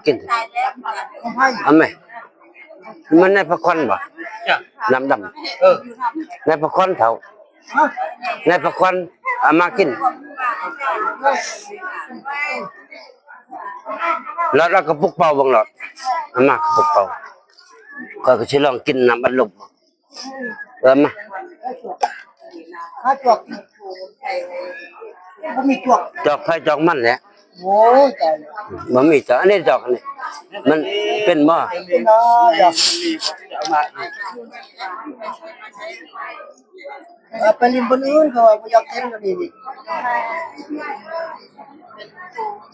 กิน
ต้องให้
เอาไหมมันในพระควันบ่ดำในพระควันเฒ่าในพระควันเอามากินแล้วเราก็ปุกเป่าบังหลอดเอามาปุกเป่าก็สิลองกินน้ำบัดลมมา
ถ้าจวกก็มีจวก
จอกไผจอกมันแหละ
โอ้ยตาย
บ่มีจอกอันนี้จอกอันนี้มันเป็นบ่
เป็นนะอยากไปลินบนอื่นก็ไม่อยากเต้นกันดีดิ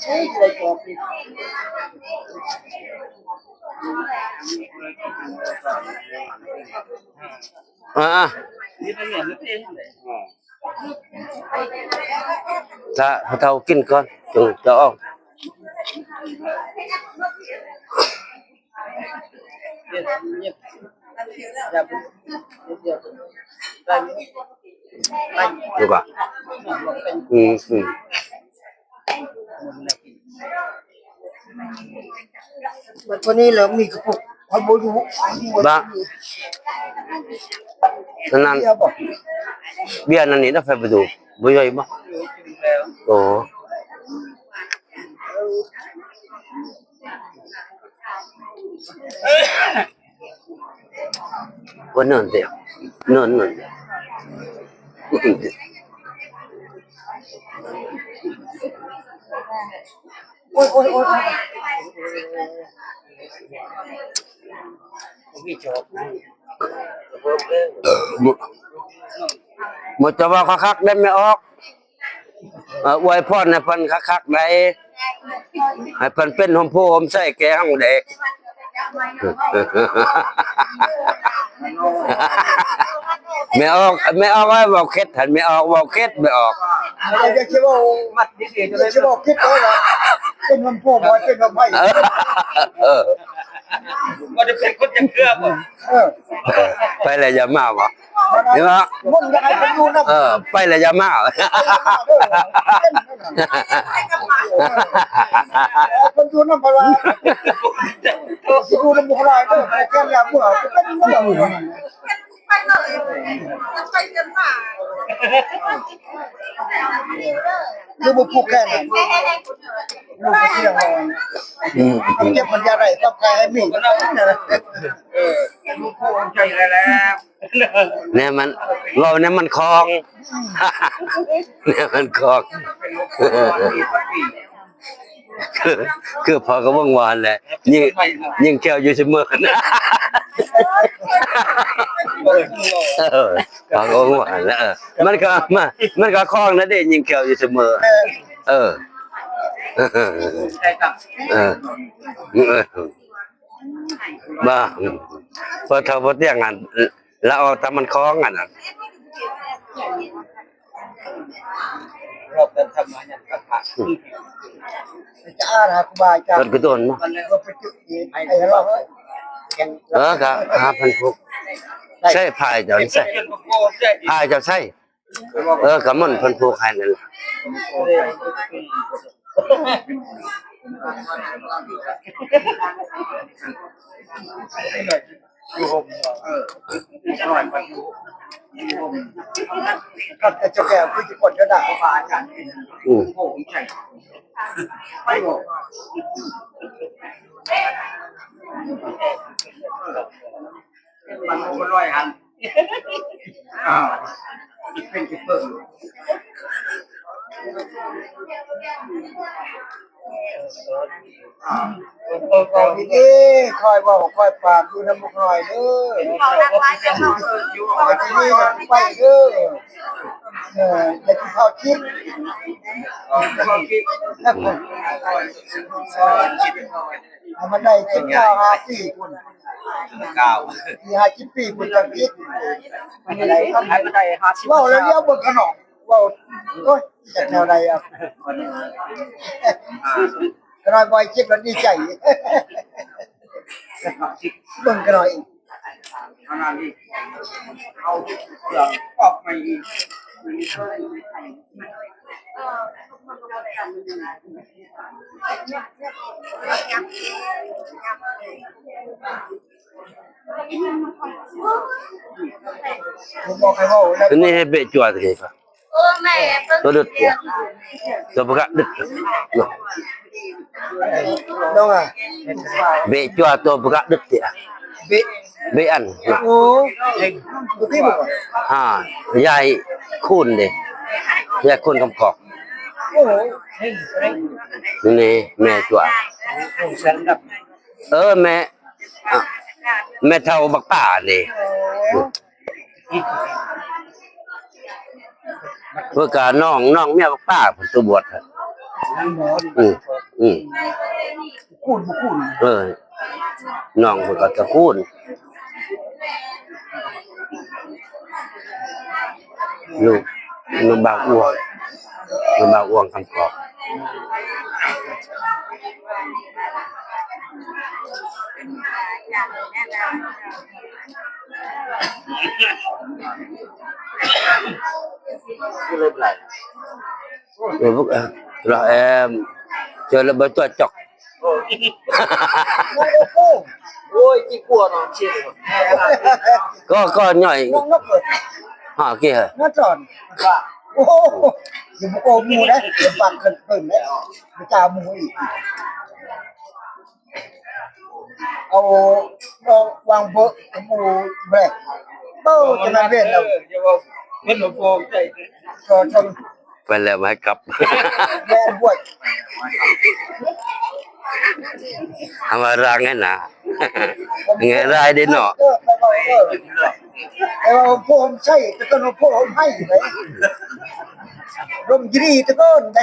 ใช่เลยจวก
ถ้าพระเฒ่ากินก่อนจึงจะออกดูก่อน
วันนี้เรามีกระปุกพอบูอยู่
บ้านั่น
เดียวบอก
เบียร์นั่นนี่นะไฟประตูบ่ย่อยบ่โอ้วันนั้นเดียวนั่น
โอ้ยโอ้ยโอ้ย
หมดจะว่าคักๆได้ไม่ออกอวยพรให้เพิ่นคักๆได้ให้เพิ่นเป็นหอมโพหอมใส่แกงเด็กไม่ออกว่าเว้าเค็ดหันไม่ออกเว้าเค็ดไม่ออก
เราจะคิดว่ามัดดีๆจะคิดว่าคิดได้เหรอเป็นมันพ่อมาเป็นมันไผ่
ก็จะเป็นคนจะเชื่อบ่
ไปแล้วอย่ามาบ่เห็นบ่
มันยังไงเป็นดูนะ
ไปแล้วอย่ามา
คนดูน้ำปลาดูน้ำบุคลาก็แค่ยาเบื่อเป็นเมื่อไหร่
ไปเลยไปเดินป่า
คือบุกแค่นั้นลูกเที่ยวเก็บมันยาไรกับใครให้มีก็ได้
ลูกพ่อใจแล้ว
เนี่ยมันเว้าเนี่ยมันคลอง เนี่ยมันคลอง
เป็นลูกพ่อปีปี
คือพอก็ว่างวานแหละยิ่งแก้วอยู่เสมอนะพอก็ว่างวานแล้วมันก็คล้องนะเด้ยิ่งแก้วอยู่เสมอ
ใช่ครับ
บ้าพอเท่าพอเตี้ยงอันแล้วเอาแต่มันคล้องอันน่ะ
รอบกันทำมาอย่างกระถาง
จะอาราคบายจ้า
ต้นกระโดนมั้ง
มันก็ไปจุดไอ้เรา
ครับ5,000พวก ใช่พายเจ้าใช่พายเจ้าใช่กับมันเพิ่นผูกให้นั่นล่ะ
ก็จะแก้คือจะกดกระดาษมาอาจารย์
อืม
ไม่บอกมันร้อยหันเป็นเปิดเอาดีๆคอยบอกคอยปากดูน้ำมุกหน่อยเด้อ
เขารักไว้จะเขาอยู่
เอาที่นี่ไปเด้อจะกินข้าวคิดมันได้คิดข้าว5 ปีคุณ
9
ที่5 ปีคุณจะคิดอะไรทำ
ให้ได้50
ว่าแล้วเรียกบนขนมว่าโอ้ยจากแนวใดอ่ะกระไรบอยคิดแล้วดีใจเบิ่งกระไรเอาอย่างออกมาอีกผมบอกให้ว่าแล้ว
ตัวนี้ให้เบะจั่วตัวนี้ครับ
เออแม่เพิ่ง
ตัวดึกเนี่ยตัวประกะดึกเนาะ
น้องอ่ะ
เบะจั่วตัวประกะดึกเนี่ย
บิ
เบะอันเนาะ
โอ้ดูพี่บอก
ยายคูณเด้ยายคูณกำกอก
โอ้โห
นี่แม่จั่วแม่แม่เท่าบักป่านี่เพื่อการน้องเมียบักป่าเพิ่นตัวบวชครับอืม
คูณคูณ
น้องเพิ่นก็ตะคูณลูกน้องบางอ้วงคำกอกพวกเราchơi là bơi chọc
โอ้ยกี่กลัวเนาะเชี่ย
có nhảy
น้องนกเกิด
kia
น่าจอนว่าโอ้ยมโอมูได้ปากเกินเปิ่นได้ไปจ่ามูอีกเอาวางเบอร์มูแบกเบ้าจะมาเวียนเรา
เห็นหลวงพ่อใจ
ก็ชน
phải là máy cặp
แม่บวช
mà ra nghe nè nghe ra đến nọ
ไอ้ว่าพ่อผมใช่แต่ก็พ่อผมให้เลยร่มยีตะก้นได้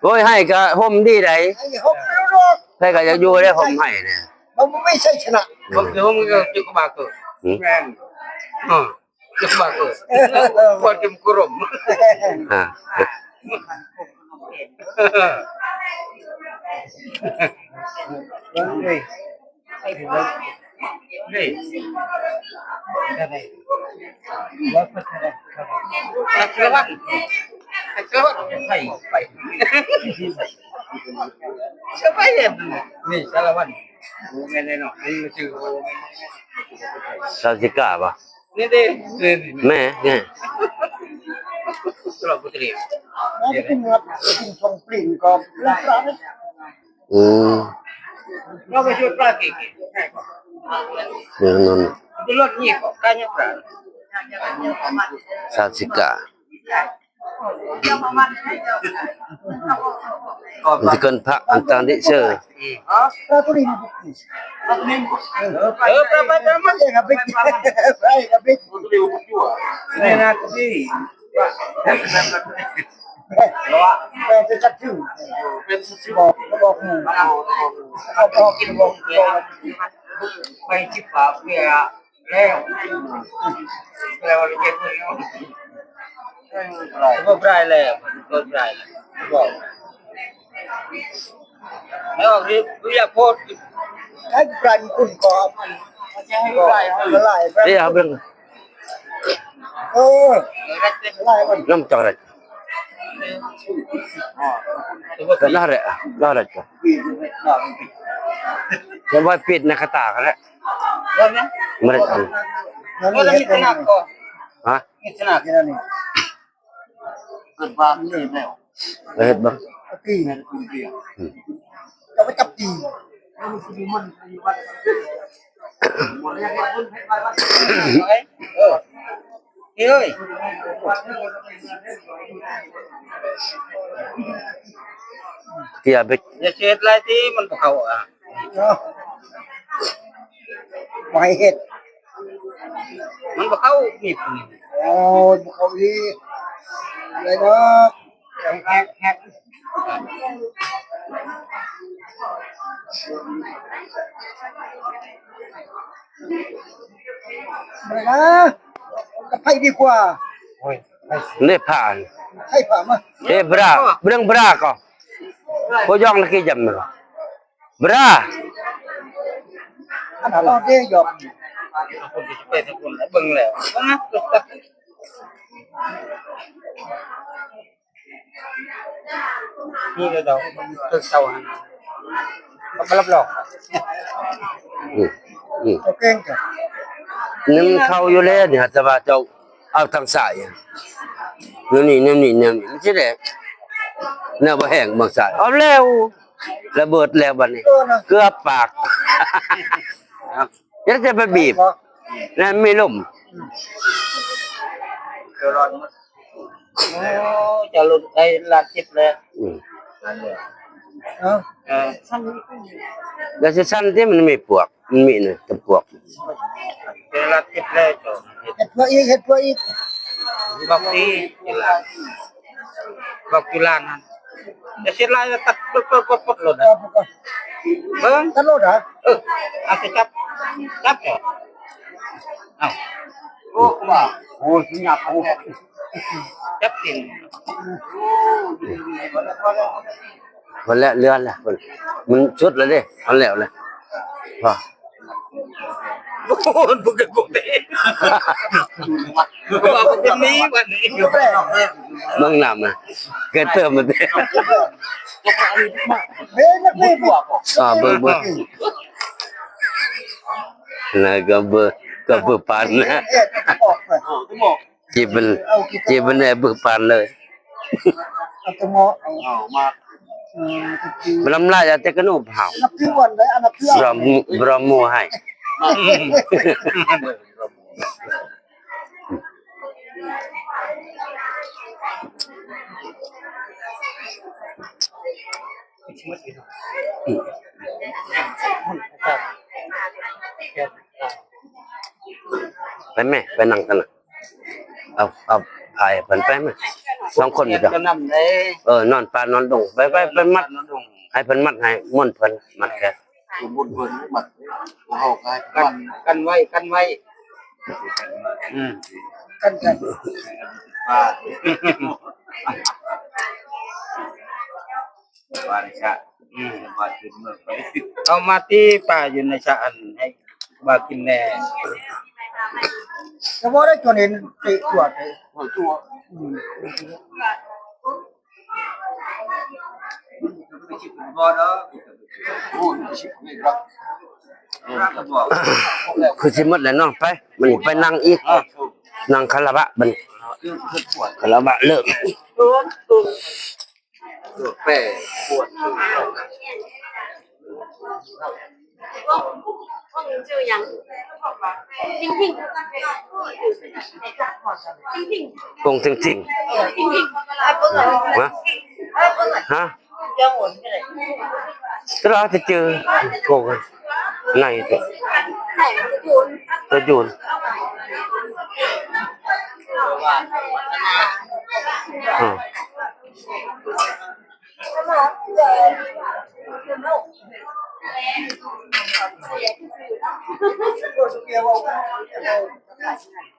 ôi hay cả hôm đi đấy
ไอ้ฮกรอก
hay cả vui đấy hôm hay nè
มันไม่ใช่ชนะ
ผมคือผมก็จุกบาเกิดแม่นจุกบาเกิดพอจุกกรม
à
นี่กระวังไปไปนี่สารวัตรไม่ได้เนาะนี่ชื่อ
sao chỉ cả bà
นี่เด้นี่
mẹ nghe
ตลอดบุตรี
แล้วกินครับกินทองปริ่นก็ร้าน
เราไปช่วยปลาเก่ง
non
ตลอดนี่ก็การยังปลา
sao chỉ cả chỉ cần phạt an toàn địa sơ
ปลาตัวนี้
ปลามัน
เองครับไปไปครับไป
นี่นะพี่
แม่จะจัดชื่อ
เป็นสุด
บอกหมูเอากินบอก
ไปจิบปลาเพื่อแล้วแล้วเก็บเงินก็ปลายแล้วก็ปลายบอกแล้วรีบอยากโพส
ให้ปลาคุณก็ จะให้ไล่ละลายไป
เดี๋ยวเบิ่ง
ละลายมัน
น้ำจอดก็น่าแหละน่าแหละจ้ะ
ปีนหน่อย
แล้วว่าปิดในกระตากันแล้ว
แล้วเนี่ย
ไม่ได้ท
นั่น
ก็จะ
นี่
มีขนาดก่อน
ำฮะ
มีขนาด
แค่นั้นนี่
เกิดความเหนื่อยแล้ว
ไปเฮ็ดบ้าง
ตีจะไปจับตี
เออเฮ้ย
เที่ยไป
อย่าเช็ดอะไรที่มันเขาอ่ะ
เนาะไปเห็ด
มันเขามีปืน
โอ้ยเขาดีเลยเนาะแฮกไม่นะกระไพดีกว่า
เนี่ยผ่าน
ให้ผ่ามา
เอ้บราเบิ่งบราก็พอยองละกี่จำมั้ยบรา
อันนั้นเราได้หยอก
คนที่ไปทุกคนเบิ่งแล้วว่านะตัดนี่เลยดอกตึกเสาหันมันรับรอง
อืมอืม
เขาเก่งจ้ะ
นึ่งเข้าอยู่แล้วเนี่ยแต่ว่าเจ้าเอาทางสายนี่ไม่ใช่แหละแนวบ่แห้งบางสายเอาแล้วระเบิดแล้วบัดนี้
ตัวนะ
เกือบปากยังจะไปบีบนั่นไม่ล่ม
เดี๋ยวรอโอ้จะหลุดไอ้ลาดจิบเลย
อืม
เนาะ
แล้วสิสั้นที่มันมีปวกมันมีน่ะตะปวก
เดี๋ยวลาดจิบเลยจ้ะ
เห็ดเพื่ออีกเห็ดเพื่ออีก
บอกที่กีฬาบอกกีฬานั่นจะเช็ดลายตัดปุ๊บหลุด
เอาไปก่อน
เบิ้ง
ตลอดเหรอ
เอาไปจับเหรอเอา
โอ้ว่าโอ้ยหนักโอ้
จับสิน
คนละเรือนละคนมันชุดแล้วเด้มันแล้วเลยว่า
โอ้โหบุกเกบุกเตะว่าเป็นนี้วันนี้
เบิ่งน้ำนะเกิดเติมมันเด้
เบ้นักเบ้บวก
เบิ่งนะก็เบิ่งปานนะ
เอ็ดออกไป
จีบมันได้เบิ่งปานเลย
เอาตัวงอเอามาคือ
มันลำลายแต่กระนูเผา
นับถือวันเลยอันนับถือ
บรมมูให้ ไปแม่ไปนั่งกันน่ะเอาพายเพิ่นไปแม่สองคนอยู่จ้ะ
ก็นำเลย
นอนปานอนดงไปมัดให้เพิ่นมัดให้ม่วนเพิ่นมัดแค่
บุญเพิ่นมัดเอากันไว้
กันกัน
ว่าชะว่าขึ้นเมื่อไปเอามาที่ป่าอยู่ในชะอันให้มากินแน่
จะว่าได้จนเห็นติตรวจเลยตัว
บ่เนาะโอ้ชิบไม่รับก็บอก
คือสิหมดแล้วเนาะไปมันไปนั่งอีกนั่งคาราบะบัดคาราบะเลิก
แป้ปวด
ชื่อยังจริงจริงจริง
คงจริง
จริงไอ้เปิ้ล
ๆฮะ
ไอ้เปิ้ล
ฮะ
จะหมุนไปเลย
ตลอดจะเจอโกงไหนตัว
ไหนจูน
ตัวจูนอ๋อ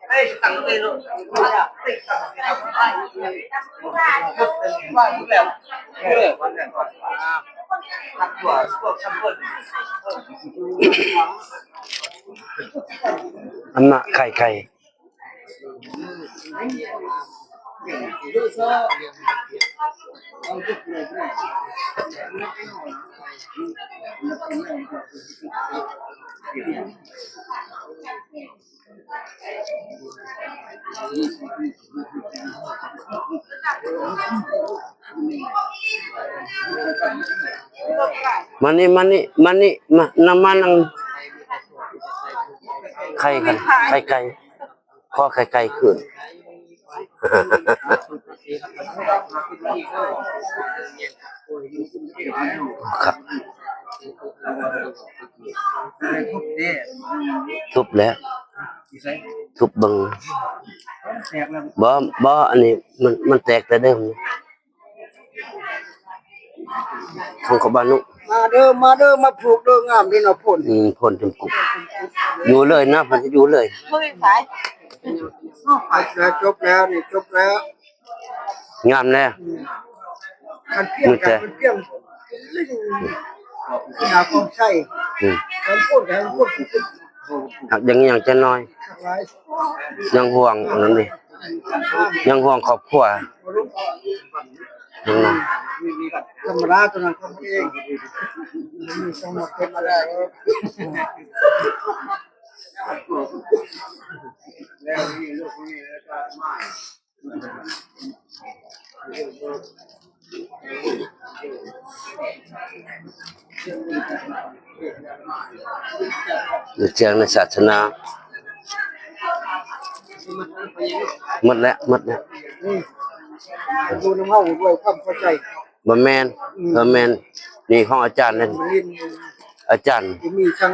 เอ้ยตั้งเลยลูกว่าแล้ววันนั้นก่อน
อันน่ะไข่ มานี่มาน้ำมันนังไข่กันไก่พอไก่ขึ้นครับทุบแล้วทุบบังบ่อันนี้มันแตกแต่เดิมของเขาบ้านนุ
มาเด้อมาปลูกเด้องามที่เราพ่น
พ่นจนกุบอยู่เลยนะมันจะอยู่เลย
มือสาย
แล้วจบแล้วนี่จบแล้ว
งามแน่
มันเพี้ยงกันมันเพี้ยงลิงหาความใช่การพูดกันพูด
หักอย่างจะน้อย
หลาย
ยังห่วงอันนั้นดิยังห่วงครอบครัวยังนั่น
ธรรมดาตัวนั้นคนเองมีสมุดเป็นอะไรแล้วนี่ลูกนี่แล้วก็ไม่
หรือเจียงในศาสนาหมดแล้ว
นี่ดูน้ำเฮาด้วยความเข้าใจ
บ่แม่นนี่ของอาจารย์นั่น
ลิน
อาจารย์
ที่มีช่าง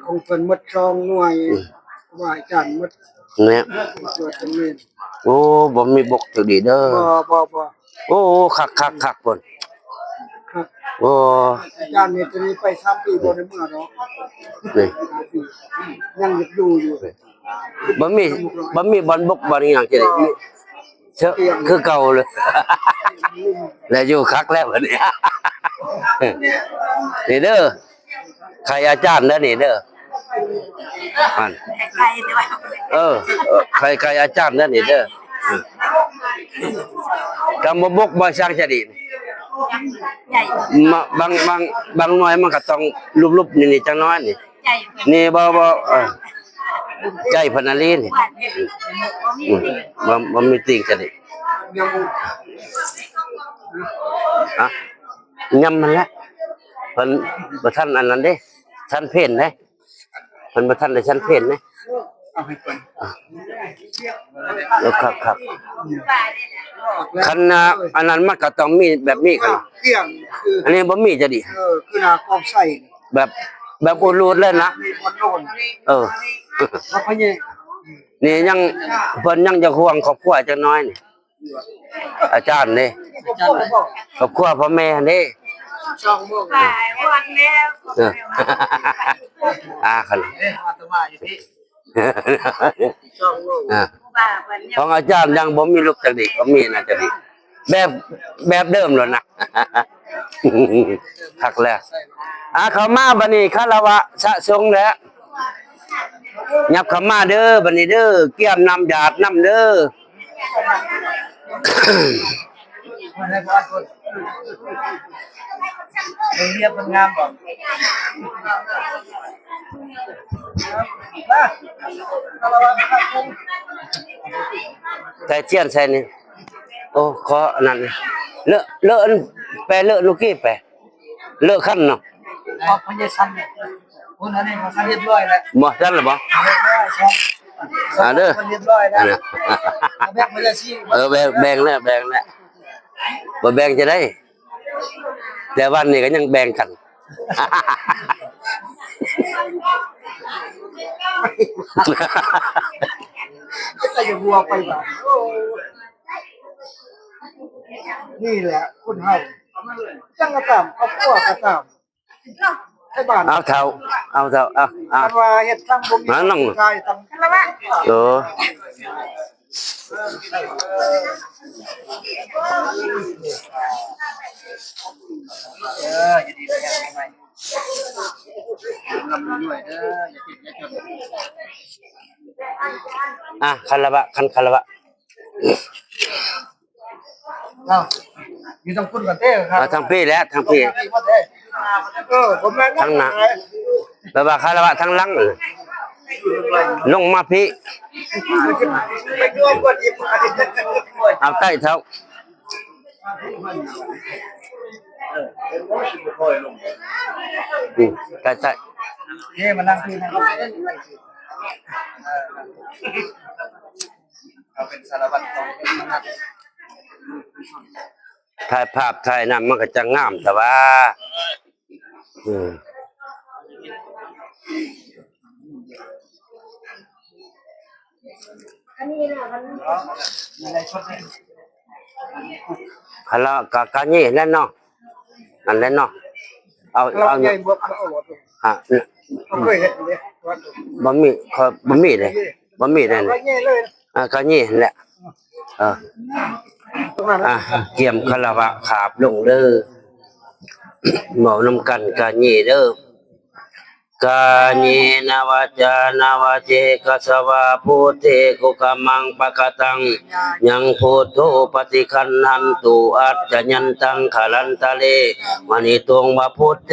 คงเป็นมัดช่องหน่วยว่าอาจารย์มัด
เนี่ย
ตัวตรงนี้
โอ้บ่มีบกอยู่ดีเด้อ
บ่
โอ้คักพุ่น
ครับ
โอ้
อาจารย์เนี่ยจะนี้ไป3 ปีบ่ได้เมื่อเนาะ
นี่
ยังอยู่อยู่
บ่มีบอลบกบอลอีหยังจะได้เชอะคือเก่าเลย แล้วอยู่คักแล้วบัดนี้ นี่เด้อใครอาจารย์เด้อนี่เด้ออัน
ใครด้วย
ใครอาจารย์เด้อนี่เด้อ กำบบกบ่สร้างจะดี
ใหญ่
มาบางหน่อยมันก็ต้องลุบๆนี่จังน้อยนี่
ใหญ่
นี่บ่ใจพนาลีนี่บ่มีติ่งจะดี
ยัง
ฮะยำมันละเพิ่นบ่ทันอันนั้นเด้ทันเพ่นเด้เพิ่นบ่ทันได้ทันเพ่นเด้
เอาให้เพิ่น
แล้วครับคันอันนั้นมันก็ต้องมีแบบนี้ครับ
เกี่ยงคือ
อันนี้บ่มีจะดี
คือหน้าความใส่
แบบอุรูดเลยนะ
มีคนโน่น ว่าพะเย
นี่ยังเพิ่นยังจะห่วงครอบครัวจักหน้อยนี่อาจารย์นี่
อาจารย์บอก
ครอบครัวพ่อแม่นี่
ช่องเมือง
หลายวันแล้ว
คัน
อาตมาอยู่ที่ช่องเมือง
บ้าวันนี้
ของอาจารย์ยังบ่มีลูกจักดีบ่มีนะจักดีแบบเดิมแล้วนะ คักแล้วเข้ามาบัดนี้คารวะสะสงแล้วยับเข้ามาเด้อบัดนี้เด้อเกี่ยมน้ำหยาดน้ำเด้อ
เรียบมันงามบ่
ใส่เทียนใส่นี่โอ้ขออันนั้นเลอะอันแปลเลอะลูกกี้แปลเลอะขั้นเนาะ
เอาพะเยซันเนี่ยคนอันนี้มันเรียบร้อยแล้ว
บ่ทันหรือบ่
เรียบร้อยครับ
เด้อ
มันเรียบร้อยแล้ว
อันน่ะ
แบกมันจะชี้
แบ่งแล้วบ่แบ่งจะได้ แต่วันนี้ก็ยังแบ่งกัน
ก็จะวัวไปบ่นี่แหละคนเฮาจังกระตามเอาพวกกระตามให้บ้าน
เอาเท่าเอา
คันว่าเฮ็ดทางบ่มีกายทาง
แล้วว่า
โอ้
จะดีไปยังไงลำด้วยอย่าติดอย่าจน
คารวะคารวะ
อยู่ต้องคุณกันเต้ครับ
ทางพี่แล้วทางพี่
ผมแม่
ทางหน้าแบบว่าคารวะทางหลังลงมาพี่
ไปดูก่อนอีก
เอาใต้เท้าใต้
นี่มานั่งที่นั่นเราเป็นสารวัตรของนัก
ถ่ายภาพถ่ายนั้นมันก็จะงามแต่ว่า
อะไรชดเลย
ฮัลโหลกะนี่นั่นเนาะนั่นแหละเนาะเอา
เราใหญ่บวกเอาหมด
ฮะ
เขาเคยเห็นเลยวัด
บะหมี่เลยบะหมี่เลย
เราใหญ่เลย
กะนี่แหละ
ตรงนั้น
เกี่ยมคารวะขาบลงเด้อหมอนำกันกะนี่เด้อกาเยนวาจานาวาเจกัสสวะพุทเทกุกะมังปะกะตังยังพุทโธปฏิคันหันตุอัจจยันตังขลันตะเลมณิตวงวะพุทเท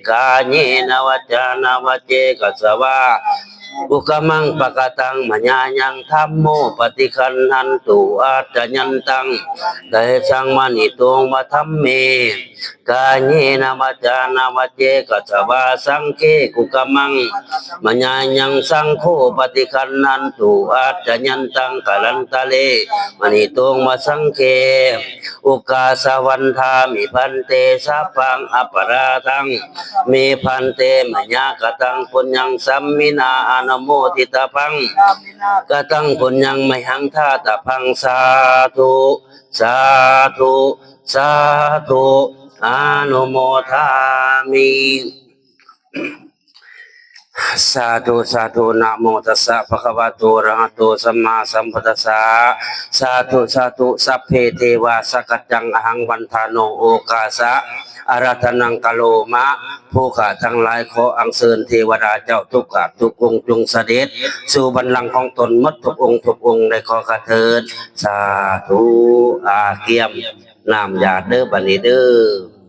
กาเยนวาจานาวาเจกัสสวะอุกมังปะกะตังมญายังธัมโมปฏิคันหันตุอัจจยันตังเตสังมณิตวงวะธัมเมกาเยนวาจานาวาเจกัสสวะสังเคกุกมังมญายังสังโฆปฏิคันนันตุอัจจยันตังกลันตะเลมณิตวงวะสังเคอุกาสวันทามิพันเตสัพพังอปราทังเมพันเตมญากตังปุญญังสัมมินาอนุโมทิตาพังกตังปุญญังมหังทาตพังสาธุสาธุสาธุอนุโมทามิสาธุสาธุนะโมตัสสะภะคะวะโตอะระหะโตสัมมาสัมพุทธัสสะสาธุสาธุสัพเพเทวาสักจังอหังวันทาโนโอกาสะอาราธนังกะโลมะผู้ข้าทั้งหลายขออัญเชิญเทวดาเจ้าทุกข์ทุกองค์จงเสด็จสู่บัลลังก์ของตนหมดทุกองค์ในขอข้าเถิดสาธุเกียมน้ำยาเด้อบัดนี้เด้อ